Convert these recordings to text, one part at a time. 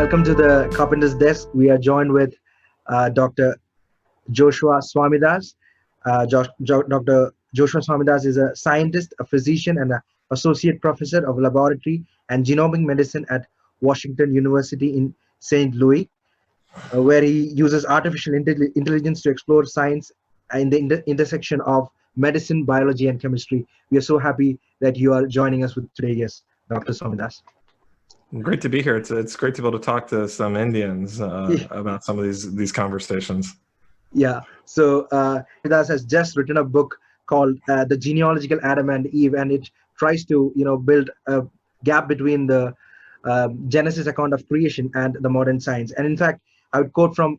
welcome to the Carpenter's Desk. We are joined with Dr. Joshua Swamidass. Dr. Joshua Swamidass is a scientist, a physician, and an associate professor of laboratory and genomic medicine at Washington University in St. Louis, where he uses artificial intelligence to explore science in the intersection of medicine, biology, and chemistry. We are so happy that you are joining us with today, yes, Dr. Swamidass. Great to be here. It's great to be able to talk to some Indians about some of these conversations. Yeah. So Das has just written a book called The Genealogical Adam and Eve, and it tries to build a gap between the Genesis account of creation and the modern science. And in fact, I would quote from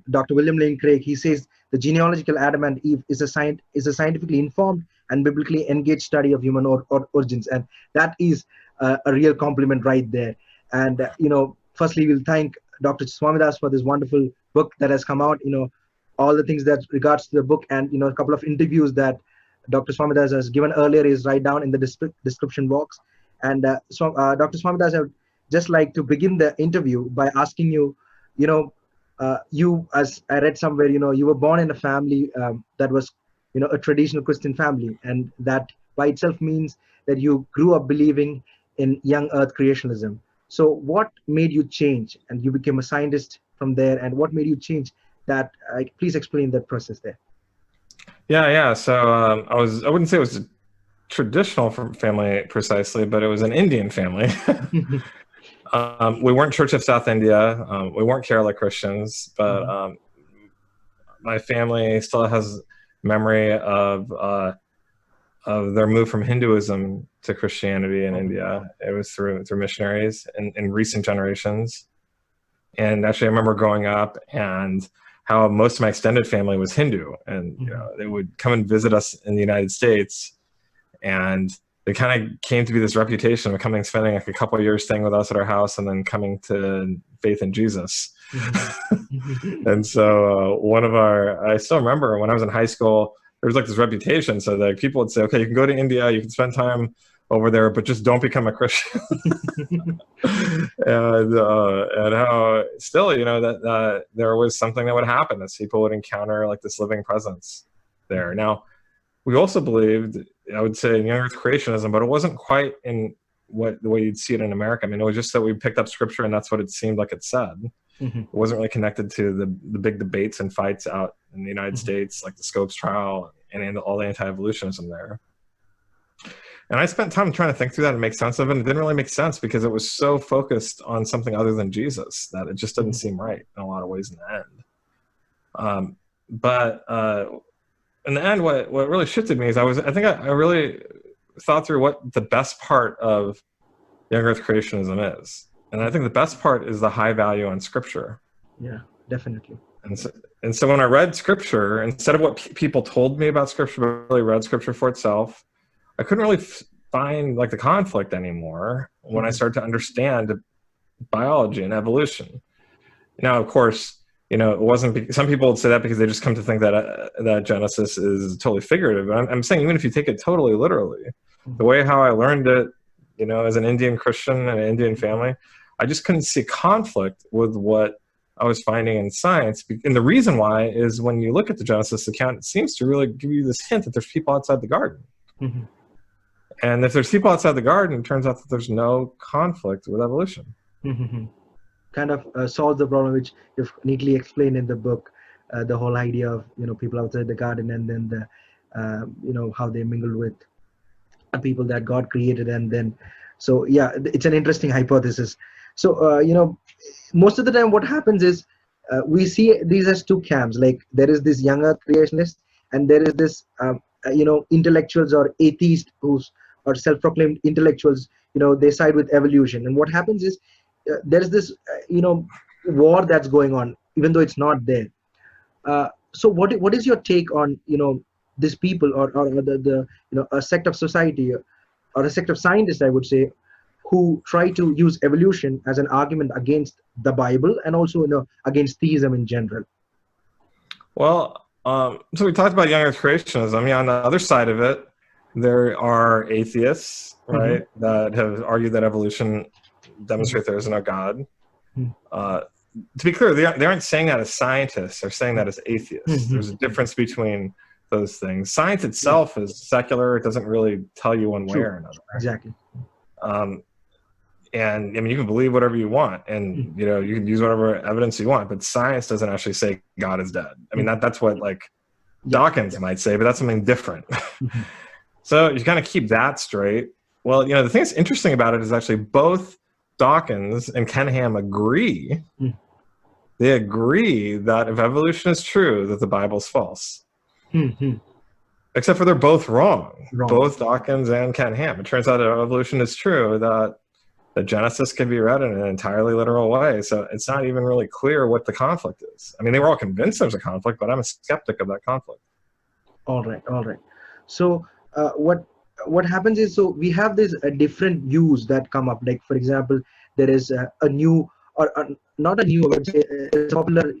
Dr. William Lane Craig. He says the genealogical Adam and Eve is a scientifically informed and biblically engaged study of human origins, and that is a real compliment right there. And firstly, we'll thank Dr. Swamidass for this wonderful book that has come out. All the things that regards to the book, and a couple of interviews that Dr. Swamidass has given earlier is right down in the description box. And Dr. Swamidass, I would just like to begin the interview by asking you, you, as I read somewhere, you were born in a family that was, a traditional Christian family, and that by itself means that you grew up believing in young earth creationism. So what made you change, and you became a scientist from there, and what made you change that? Please explain that process there. Yeah. So I wouldn't say it was a traditional family precisely, but it was an Indian family. We weren't Church of South India. We weren't Kerala Christians, but my family still has memory of their move from Hinduism to Christianity in India. It was through missionaries in recent generations. And actually, I remember growing up and how most of my extended family was Hindu, and they would come and visit us in the United States, and they kind of came to be this reputation of spending like a couple of years staying with us at our house, and then coming to faith in Jesus. And so I still remember when I was in high school, there was like this reputation. So like people would say, okay, you can go to India, you can spend time over there, but just don't become a Christian. and how still, that there was something that would happen as people would encounter like this living presence there. Now, we also believed, I would say, in young earth creationism, but it wasn't quite in the way you'd see it in America. I mean, it was just that we picked up scripture and that's what it seemed like it said. It wasn't really connected to the big debates and fights out in the United States, like the Scopes trial and all the anti-evolutionism there. And I spent time trying to think through that and make sense of it. And it didn't really make sense because it was so focused on something other than Jesus that it just didn't seem right in a lot of ways in the end. But in the end, what really shifted me is I really thought through what the best part of young earth creationism is. And I think the best part is the high value on scripture. Yeah, definitely. And so when I read scripture, instead of what people told me about scripture, but really read scripture for itself, I couldn't really find like the conflict anymore when I started to understand biology and evolution. Now, of course, it wasn't, some people would say that because they just come to think that Genesis is totally figurative. I'm saying even if you take it totally literally, the way how I learned it, as an Indian Christian and an Indian family, I just couldn't see conflict with what I was finding in science. And the reason why is when you look at the Genesis account, it seems to really give you this hint that there's people outside the garden. And if there's people outside the garden, it turns out that there's no conflict with evolution. Kind of solves the problem, which you've neatly explained in the book, the whole idea of, people outside the garden, and then the, how they mingled with people that God created. And then, so yeah, it's an interesting hypothesis. So, most of the time what happens is we see these as two camps. Like there is this young earth creationist, and there is this, intellectuals or atheists or self-proclaimed intellectuals, they side with evolution. And what happens is there's this, war that's going on, even though it's not there. So what is your take on, these people or the a sect of society or a sect of scientists, I would say, who try to use evolution as an argument against the Bible and also against theism in general? Well, so we talked about young earth creationism. On the other side of it, there are atheists, right, that have argued that evolution demonstrates there is no God. To be clear, they aren't saying that as scientists. They're saying that as atheists. There's a difference between those things. Science itself is secular. It doesn't really tell you one way or another. Exactly. And I mean, you can believe whatever you want, and you know, you can use whatever evidence you want, but science doesn't actually say God is dead. I mean, that's what like Dawkins might say, but that's something different. So you kind of keep that straight. Well, you know, the thing that's interesting about it is actually both Dawkins and Kenham agree. They agree that if evolution is true, that the Bible's false. Except for they're both wrong. Both Dawkins and Kenham. It turns out that evolution is true, that the Genesis can be read in an entirely literal way. So it's not even really clear what the conflict is. I mean, they were all convinced there's a conflict, but I'm a skeptic of that conflict. All right. So what happens is, so we have this different views that come up. Like, for example, there is a new, or not a new, I would say, a popular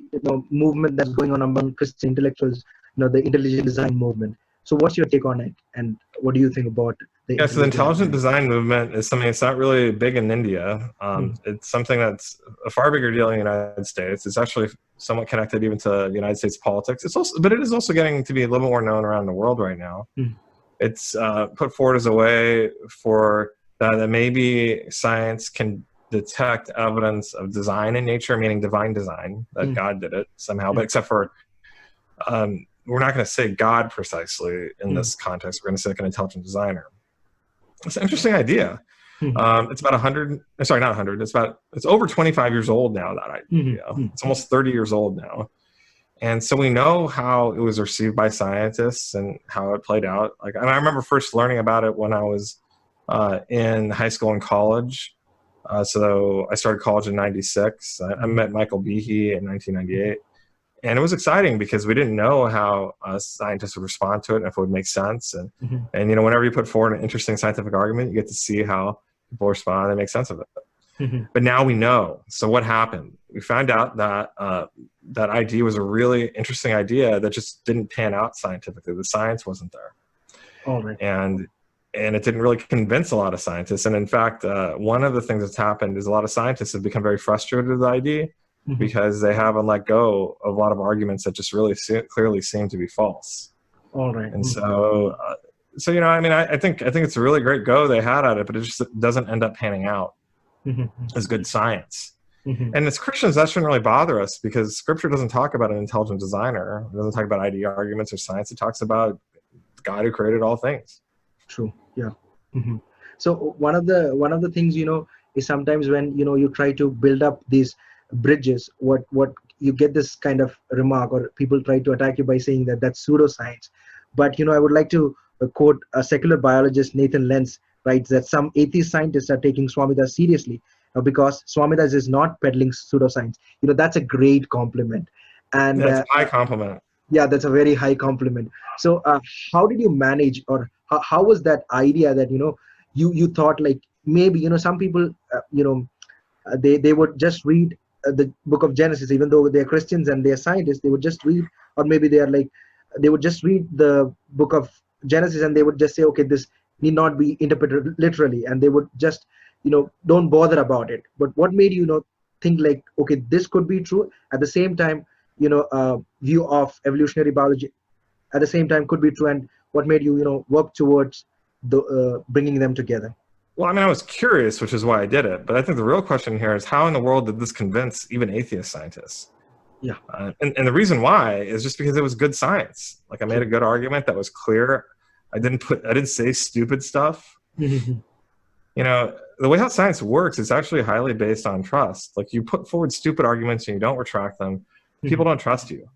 movement that's going on among Christian intellectuals, the intelligent design movement. So what's your take on it, and what do you think about the so the intelligent design movement is something that's not really big in India. It's something that's a far bigger deal in the United States. It's actually somewhat connected even to United States politics. But it is also getting to be a little more known around the world right now. It's put forward as a way for that maybe science can detect evidence of design in nature, meaning divine design, that God did it somehow, but except for we're not going to say God precisely in this context. We're going to say like an intelligent designer. It's an interesting idea. It's about 100, sorry, not 100. It's over 25 years old now, that idea. It's almost 30 years old now. And so we know how it was received by scientists and how it played out. Like, and I remember first learning about it when I was in high school and college. So I started college in 96. I met Michael Behe in 1998. And it was exciting because we didn't know how scientists would respond to it and if it would make sense. And whenever you put forward an interesting scientific argument, you get to see how people respond and make sense of it. But now we know. So what happened? We found out that that idea was a really interesting idea that just didn't pan out scientifically. The science wasn't there. And it didn't really convince a lot of scientists. And in fact, one of the things that's happened is a lot of scientists have become very frustrated with the idea because they haven't let go of a lot of arguments that just really clearly seem to be false. And so, I think it's a really great go they had at it, but it just doesn't end up panning out as good science. And as Christians, that shouldn't really bother us because Scripture doesn't talk about an intelligent designer. It doesn't talk about idea arguments or science. It talks about God who created all things. True. Yeah. So one of the things is sometimes when you try to build up these bridges, what you get this kind of remark, or people try to attack you by saying that that's pseudoscience. But I would like to quote a secular biologist, Nathan Lents, writes that some atheist scientists are taking Swamidass seriously because Swamidass is not peddling pseudoscience. That's a great compliment. And that's a high compliment. Yeah, that's a very high compliment. So how did you manage, or how was that idea that you thought like maybe some people they would just read the book of Genesis, even though they're Christians and they're scientists, they would just read, or maybe they would just read the book of Genesis and they would just say, okay, this need not be interpreted literally, and they would just don't bother about it. But what made you think like, okay, this could be true, at the same time view of evolutionary biology at the same time could be true, and what made you work towards the bringing them together? Well, I was curious, which is why I did it. But I think the real question here is how in the world did this convince even atheist scientists? Yeah. And the reason why is just because it was good science. Like, I made a good argument that was clear. I didn't say stupid stuff. The way how science works is actually highly based on trust. Like, you put forward stupid arguments and you don't retract them, people don't trust you.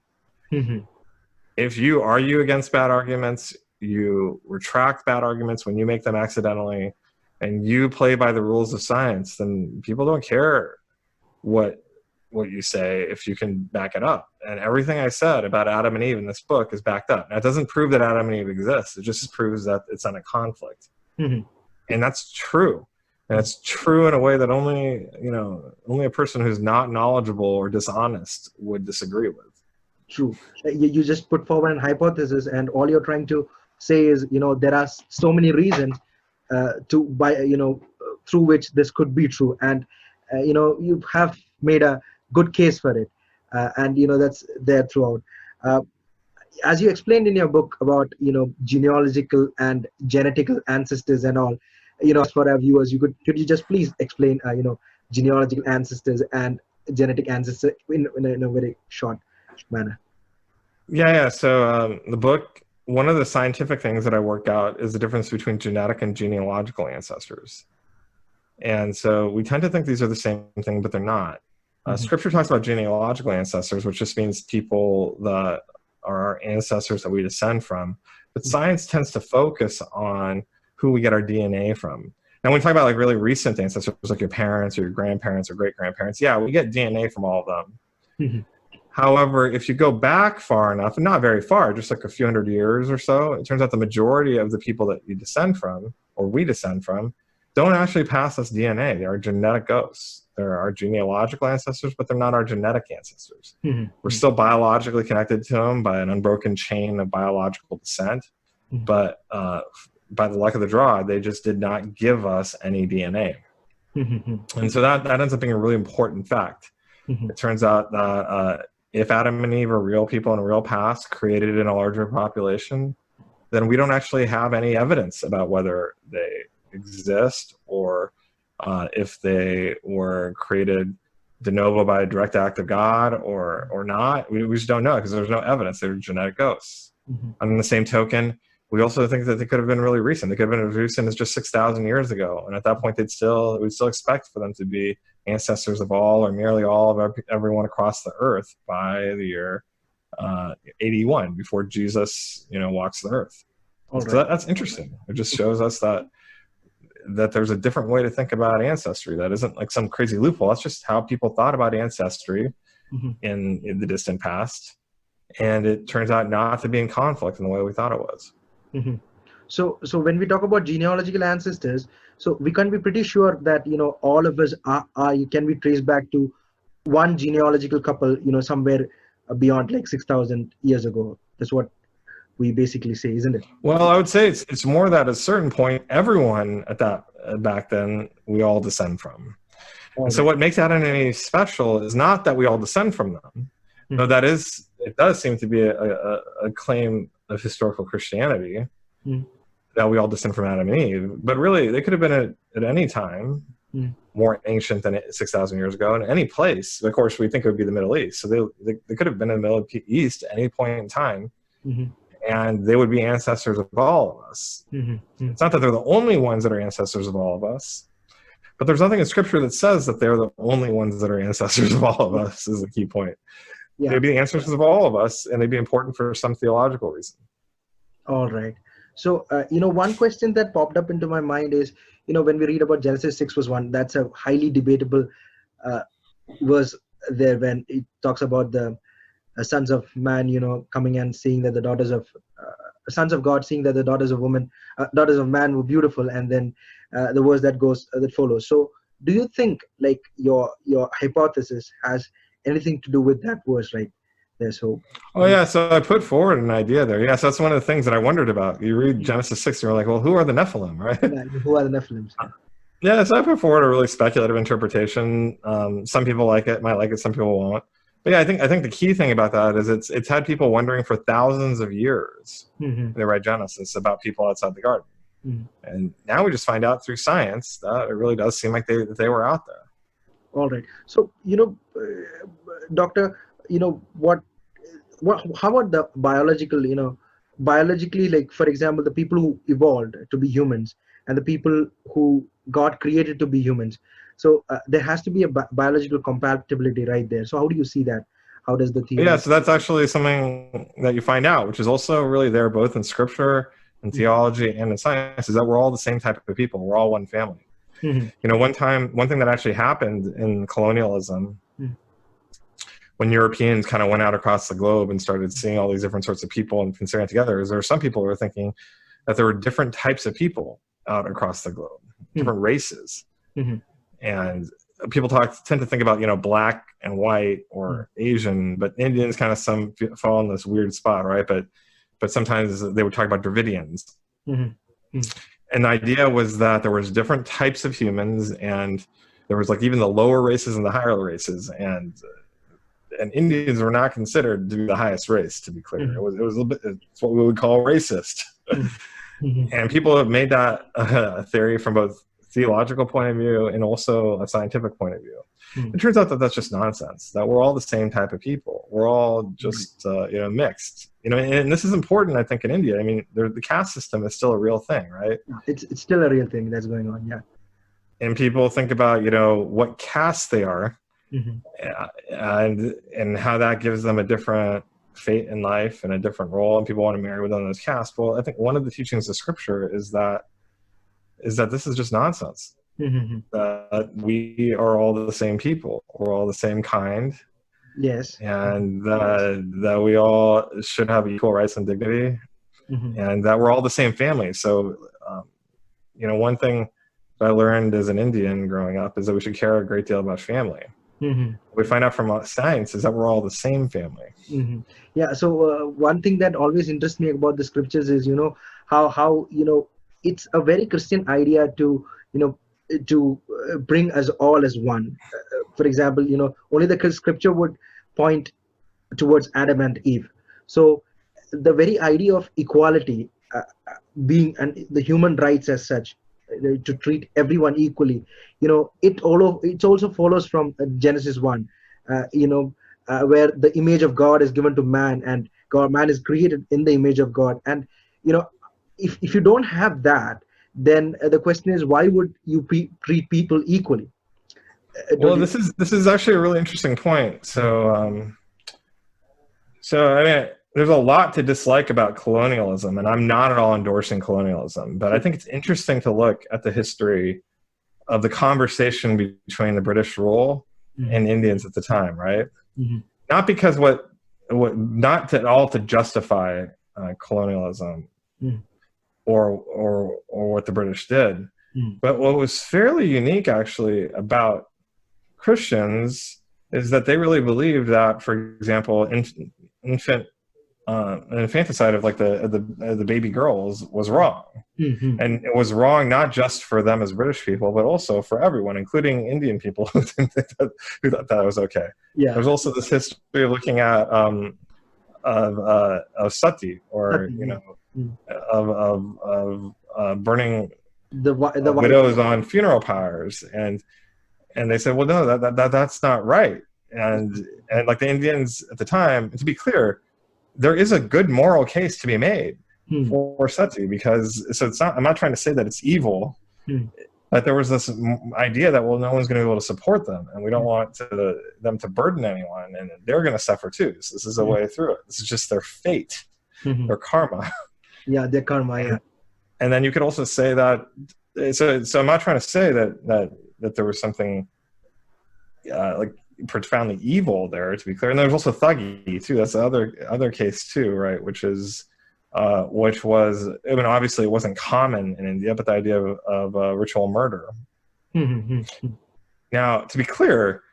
If you argue against bad arguments, you retract bad arguments when you make them accidentally, and you play by the rules of science, then people don't care what you say if you can back it up. And everything I said about Adam and Eve in this book is backed up. Now, it doesn't prove that Adam and Eve exist. It just proves that it's in a conflict. And that's true. And it's true in a way that only a person who's not knowledgeable or dishonest would disagree with. True. You just put forward an hypothesis, and all you're trying to say is, there are so many reasons through which this could be true, and you have made a good case for it, and that's there throughout. As you explained in your book about genealogical and genetical ancestors and all, for our viewers, could you just please explain genealogical ancestors and genetic ancestors in a very short manner? Yeah. So the book, one of the scientific things that I work out is the difference between genetic and genealogical ancestors. And so we tend to think these are the same thing, but they're not. Scripture talks about genealogical ancestors, which just means people that are our ancestors that we descend from. But science tends to focus on who we get our DNA from. Now, when we talk about like really recent ancestors, like your parents or your grandparents or great-grandparents, yeah, we get DNA from all of them. However, if you go back far enough, and not very far, just like a few hundred years or so, it turns out the majority of the people that you descend from, or we descend from, don't actually pass us DNA. They are genetic ghosts. They're our genealogical ancestors, but they're not our genetic ancestors. We're still biologically connected to them by an unbroken chain of biological descent, but by the luck of the draw, they just did not give us any DNA. And so that ends up being a really important fact. It turns out that if Adam and Eve are real people in a real past created in a larger population, then we don't actually have any evidence about whether they exist or if they were created de novo by a direct act of God or not. We just don't know because there's no evidence. They're genetic ghosts. And on the same token, we also think that they could have been really recent. They could have been as recent as just 6,000 years ago. And at that point, we'd still expect for them to be ancestors of all or nearly all of everyone across the earth by the year 81, before Jesus, walks the earth. So that's interesting. It just shows us that there's a different way to think about ancestry. That isn't like some crazy loophole. That's just how people thought about ancestry in the distant past. And it turns out not to be in conflict in the way we thought it was. So when we talk about genealogical ancestors, so we can be pretty sure that all of us can be traced back to one genealogical couple, somewhere beyond like 6,000 years ago. That's what we basically say, isn't it? Well, I would say it's more that at a certain point, everyone at that back then, we all descend from. And so what makes Adam and Eve special is not that we all descend from them. No, it does seem to be a claim of historical Christianity that we all descend from Adam and Eve. But really, they could have been at any time more ancient than 6,000 years ago in any place. Of course, we think it would be the Middle East. So they could have been in the Middle East at any point in time. And they would be ancestors of all of us. It's not that they're the only ones that are ancestors of all of us, but there's nothing in Scripture that says that they're the only ones that are ancestors of all of us, is the key point. They'd be the ancestors of all of us, and they'd be important for some theological reason. All right. So, one question that popped up into my mind is, when we read about Genesis 6 verse 1, that's a highly debatable verse there when it talks about the sons of man, coming and seeing that the daughters of sons of God, seeing that the daughters of man were beautiful, and then the verse that follows. So, do you think like your hypothesis has anything to do with that verse right there? So, so I put forward an idea there. Yes, that's one of the things that I wondered about. You read Genesis 6, and you're like, well, who are the Nephilim, right? Yeah, who are the Nephilim? Yeah, so I put forward a really speculative interpretation. Some people might like it, some people won't. But yeah, I think the key thing about that is it's had people wondering for thousands of years. They write Genesis about people outside the garden, and now we just find out through science that it really does seem like they were out there. All right. So Doctor, how about the biological? Biologically, like for example, the people who evolved to be humans and the people who God created to be humans. So there has to be a biological compatibility right there. So how do you see that? How does the theory? Yeah, so that's actually something that you find out, which is also really there both in Scripture and theology and in science, is that we're all the same type of people. We're all one family. One thing that actually happened in colonialism, when Europeans kind of went out across the globe and started seeing all these different sorts of people and considering it together, is there were some people who were thinking that there were different types of people out across the globe, different races. And people tend to think about, black and white or Asian, but Indians kind of fall in this weird spot, right? But sometimes they would talk about Dravidians. And the idea was that there was different types of humans, and there was like even the lower races and the higher races, and Indians were not considered to be the highest race, to be clear. It was a little bit, it's what we would call racist. And people have made that a theory from both theological point of view and also a scientific point of view. It turns out that that's just nonsense, that we're all the same type of people. We're all just, mixed. And this is important, I think, in India. I mean, the caste system is still a real thing, right? It's still a real thing that's going on, yeah. And people think about, what caste they are, and how that gives them a different fate in life and a different role, and people want to marry within those castes. Well, I think one of the teachings of Scripture is that this is just nonsense. That we are all the same people. We're all the same kind. Yes. And that we all should have equal rights and dignity, and that we're all the same family. So, one thing that I learned as an Indian growing up is that we should care a great deal about family. What we find out from science is that we're all the same family. Yeah. So one thing that always interests me about the scriptures is, how it's a very Christian idea to bring us all as one. For example, only the scripture would point towards Adam and Eve. So the very idea of equality, being and the human rights as such, to treat everyone equally, it also follows from Genesis 1, where the image of God is given to man, and man is created in the image of God. And if you don't have that, then the question is, why would you treat people equally? Well, this is actually a really interesting point. So I mean, there's a lot to dislike about colonialism, and I'm not at all endorsing colonialism, but I think it's interesting to look at the history of the conversation between the British rule and Indians at the time, right? Not because not at all to justify colonialism or what the British did, but what was fairly unique actually about Christians is that they really believed that, for example, infanticide of like the baby girls was wrong, and it was wrong not just for them as British people, but also for everyone, including Indian people who thought that was okay. Yeah. There's also this history of looking at of sati, or of burning the widows on funeral pyres, and they said, well, no, that's not right, and like the Indians at the time, to be clear, there is a good moral case to be made for sati, because I'm not trying to say that it's evil, but there was this idea that, well, no one's going to be able to support them, and we don't want them to burden anyone, and they're going to suffer too. So this is a way through it. This is just their fate, their karma. Yeah, their karma. Yeah. And then you could also say that. So I'm not trying to say that there was something like profoundly evil there, to be clear. And there's also thuggy too. That's the other case too, right? Which was, I mean, obviously it wasn't common in India, but the idea of ritual murder. Now, to be clear,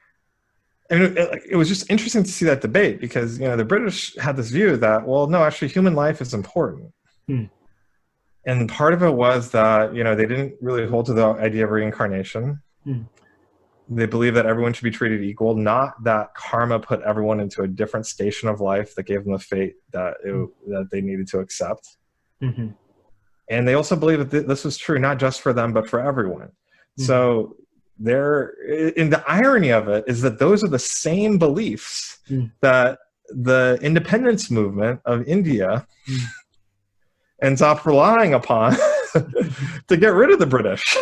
I mean, it was just interesting to see that debate, because the British had this view that, well, no, actually human life is important. And part of it was that they didn't really hold to the idea of reincarnation. They believed that everyone should be treated equal, not that karma put everyone into a different station of life that gave them a fate that they needed to accept. And they also believed that this was true not just for them, but for everyone. So the irony of it is that those are the same beliefs that the independence movement of India ends up relying upon to get rid of the British.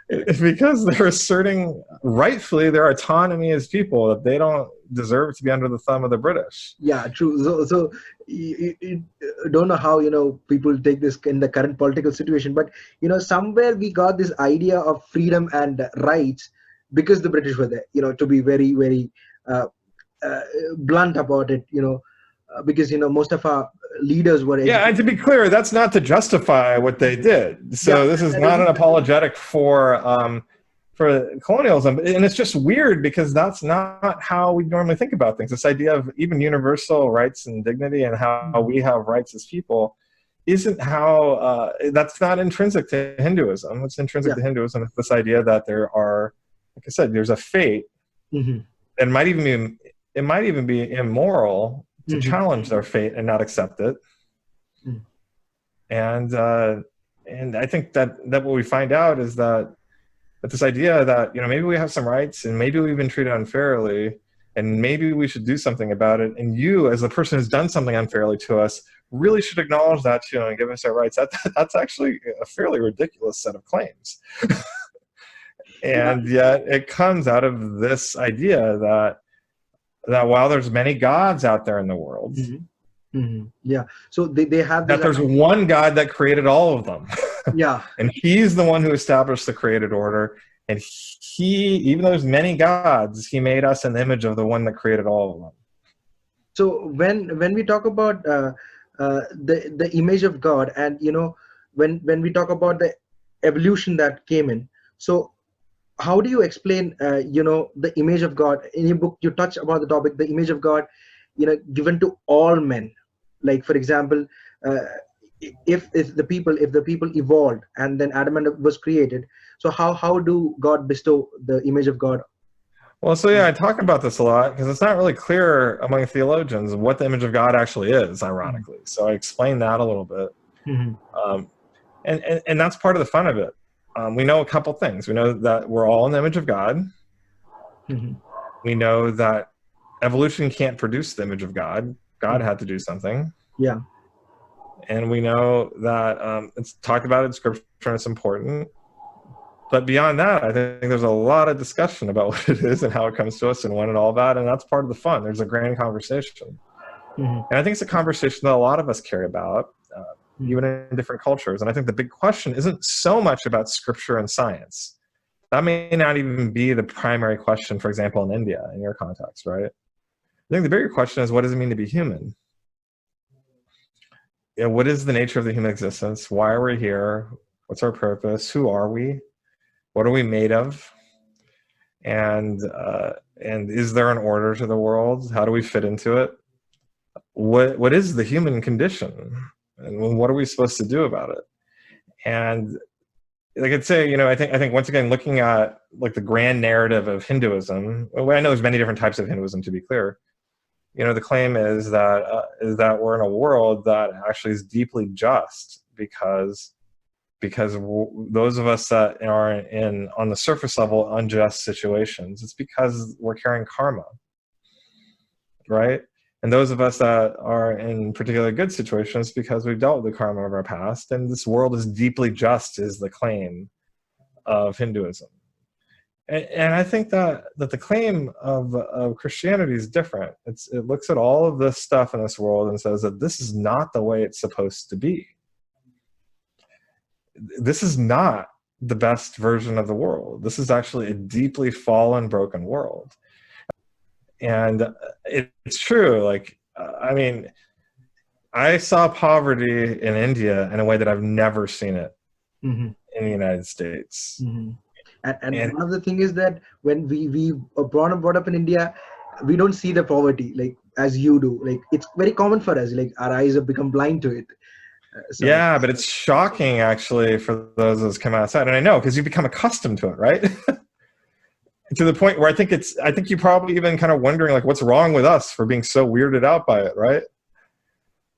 It's because they're asserting rightfully their autonomy as people, that they don't deserve to be under the thumb of the British. Yeah, true. So you don't know how people take this in the current political situation, but somewhere we got this idea of freedom and rights because the British were there. To be very, very blunt about it. Because most of our leaders were educated. Yeah, and to be clear, that's not to justify what they did. So this is not an apologetic for colonialism, and it's just weird because that's not how we normally think about things. This idea of even universal rights and dignity, and how we have rights as people, isn't how, that's not intrinsic to Hinduism. What's intrinsic to Hinduism is this idea that there are, like I said, there's a fate. It might even be immoral to challenge their fate and not accept it. And I think that what we find out is that this idea that, you know, maybe we have some rights and maybe we've been treated unfairly and maybe we should do something about it. And you, as the person who's done something unfairly to us, really should acknowledge that too and give us our rights. That's actually a fairly ridiculous set of claims. And yet it comes out of this idea that while there's many gods out there in the world, yeah, so they have that there's one God that created all of them. Yeah. And he's the one who established the created order. And he, even though there's many gods, he made us in the image of the one that created all of them. So when we talk about the image of God, and you know, when we talk about the evolution that came in, so how do you explain you know, the image of God? In your book you touch about the topic, the image of God, you know, given to all men. Like for example, if the people evolved and then Adam and Eve was created, so how do God bestow the image of God? Well, so yeah, I talk about this a lot because it's not really clear among theologians what the image of God actually is, ironically. So I explain that a little bit. And that's part of the fun of it. We know a couple things. We know that we're all in the image of God. We know that evolution can't produce the image of God. God had to do something. Yeah. And we know that it's talked about in scripture and it's important. But beyond that, I think there's a lot of discussion about what it is and how it comes to us and when and all that. And that's part of the fun. There's a grand conversation. And I think it's a conversation that a lot of us care about, even in different cultures. And I think the big question isn't so much about scripture and science. That may not even be the primary question, for example, in India, in your context, right? I think the bigger question is, what does it mean to be human? You know, what is the nature of the human existence? Why are we here? What's our purpose? Who are we? What are we made of? And is there an order to the world? How do we fit into it? What is the human condition? And what are we supposed to do about it? And like I'd say, you know, I think once again, looking at like the grand narrative of Hinduism, well, I know there's many different types of Hinduism, to be clear. You know, the claim is that we're in a world that actually is deeply just because those of us that are in, on the surface level, unjust situations, it's because we're carrying karma, right? And those of us that are in particularly good situations because we've dealt with the karma of our past, and this world is deeply just is the claim of Hinduism. And I think that the claim of Christianity is different. It looks at all of this stuff in this world and says that this is not the way it's supposed to be. This is not the best version of the world. This is actually a deeply fallen, broken world. And it's true. Like, I mean, I saw poverty in India in a way that I've never seen it in the United States. And one of the things is that when we are brought up in India, we don't see the poverty like as you do. Like it's very common for us. Like our eyes have become blind to it. So, yeah, but it's shocking actually for those of us come outside, and I know because you become accustomed to it, right? To the point where I think you probably even kind of wondering like what's wrong with us for being so weirded out by it, right?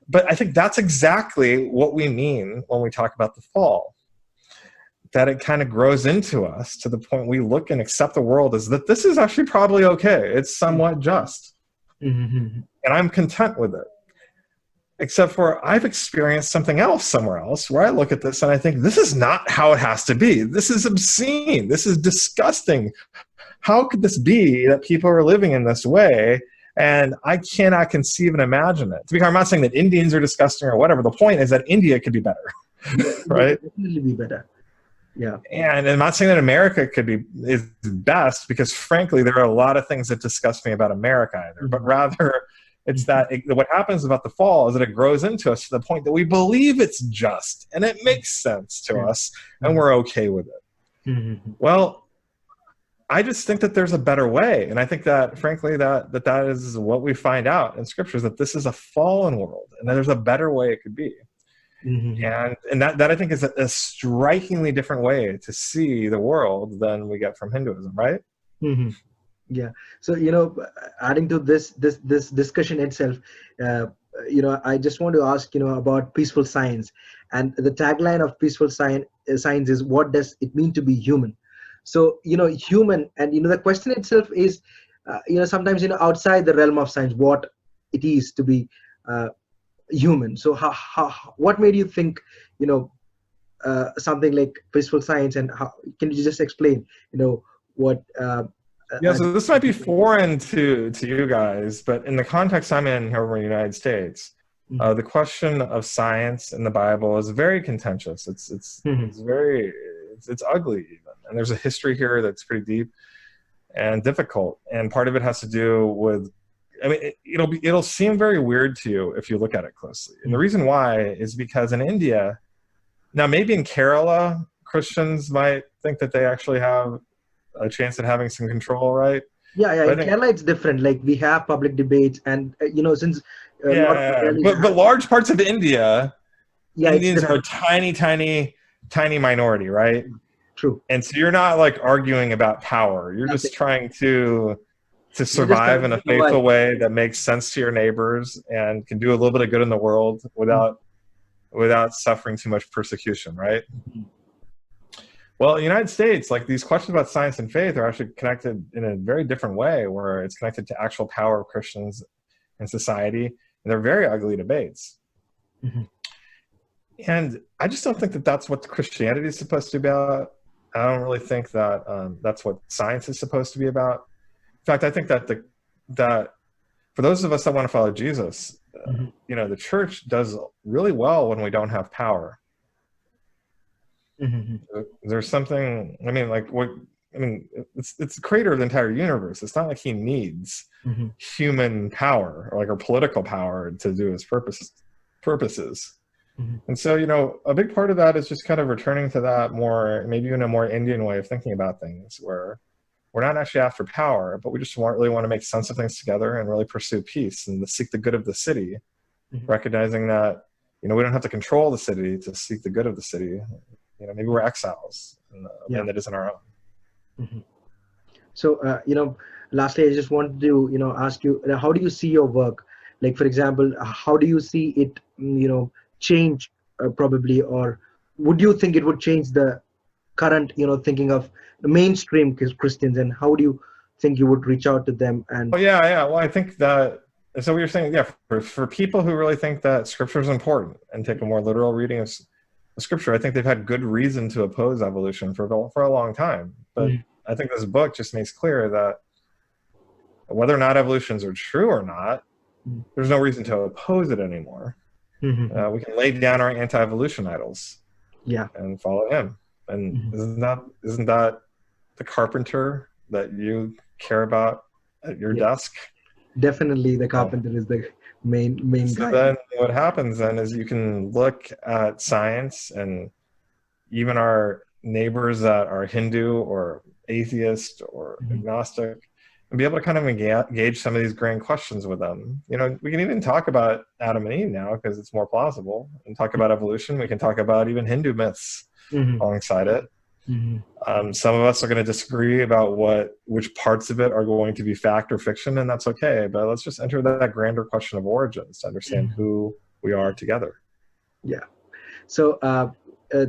But I think that's exactly what we mean when we talk about the fall. That it kind of grows into us to the point we look and accept the world as that this is actually probably okay. It's somewhat just. And I'm content with it. Except for I've experienced something else somewhere else where I look at this and I think this is not how it has to be. This is obscene. This is disgusting. How could this be that people are living in this way? And I cannot conceive and imagine it. To be clear, I'm not saying that Indians are disgusting or whatever. The point is that India could be better, right? It could definitely be better. Yeah. And I'm not saying that America is best because frankly, there are a lot of things that disgust me about America either, but rather it's that what happens about the fall is that it grows into us to the point that we believe it's just and it makes sense to us and we're okay with it. Well, I just think that there's a better way. And I think that frankly, that is what we find out in scriptures, that this is a fallen world and that there's a better way it could be. And that I think is a strikingly different way to see the world than we get from Hinduism, right? Yeah. So, adding to this discussion itself, I just want to ask, about peaceful science. And the tagline of peaceful science is, what does it mean to be human? So, human, and, the question itself is, sometimes, outside the realm of science, what it is to be human. So what made you think, something like peaceful science, and how can you just explain, what yeah, so this might be foreign to you guys, but in the context I'm in here in the United States, the question of science in the Bible is very contentious. It's ugly even, and there's a history here that's pretty deep and difficult, and part of it has to do with, I mean, it'll seem very weird to you if you look at it closely, and the reason why is because in India, now maybe in Kerala, Christians might think that they actually have a chance at having some control, right? Yeah. In Kerala, it's different. Like, we have public debates, and since but large parts of India, Indians are a tiny minority, right? True. And so you're not like arguing about power. You're just trying to survive in a faithful way that makes sense to your neighbors and can do a little bit of good in the world without suffering too much persecution, right? Well, in the United States, like, these questions about science and faith are actually connected in a very different way, where it's connected to actual power of Christians in society, and they're very ugly debates. And I just don't think that that's what Christianity is supposed to be about. I don't really think that that's what science is supposed to be about. In fact, I think that that for those of us that want to follow Jesus, the church does really well when we don't have power. There's something, it's the creator of the entire universe. It's not like he needs human power or political power to do his purposes. And so, a big part of that is just kind of returning to that maybe in a more Indian way of thinking about things, where we're not actually after power, but we just really want to make sense of things together and really pursue peace and to seek the good of the city, recognizing that, we don't have to control the city to seek the good of the city. Maybe we're exiles in a land that isn't our own. So, lastly, I just wanted to, ask you, how do you see your work? Like, for example, how do you see it, change probably, or would you think it would change the current, thinking of the mainstream Christians, and how do you think you would reach out to them? And well, I think that, so what you're saying, for people who really think that scripture is important and take a more literal reading of scripture, I think they've had good reason to oppose evolution for a long time. But I think this book just makes clear that whether or not evolutions are true or not, there's no reason to oppose it anymore. We can lay down our anti-evolution idols, and follow him. And isn't that the Carpenter that you care about at your desk? Definitely, the Carpenter is the main guy. Then what happens then is you can look at science and even our neighbors that are Hindu or atheist or agnostic, and be able to kind of engage some of these grand questions with them. We can even talk about Adam and Eve now because it's more plausible, and talk about evolution. We can talk about even Hindu myths alongside it. Some of us are going to disagree about which parts of it are going to be fact or fiction, and that's okay. But let's just enter that grander question of origins to understand who we are together. Yeah. So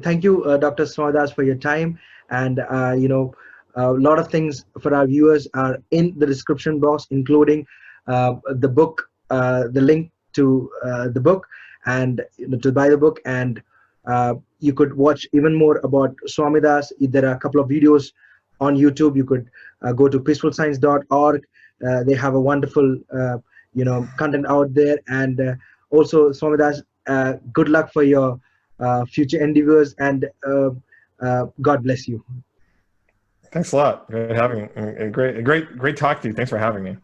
thank you, Dr. Swamidass, for your time. And a lot of things for our viewers are in the description box, including the book, the link to the book, and to buy the book. And you could watch even more about Swamidass. There are a couple of videos on YouTube. You could go to peacefulscience.org. They have a wonderful content out there. And also, Swamidass, good luck for your future endeavors, and God bless you. Thanks a lot. Great talk to you. Thanks for having me.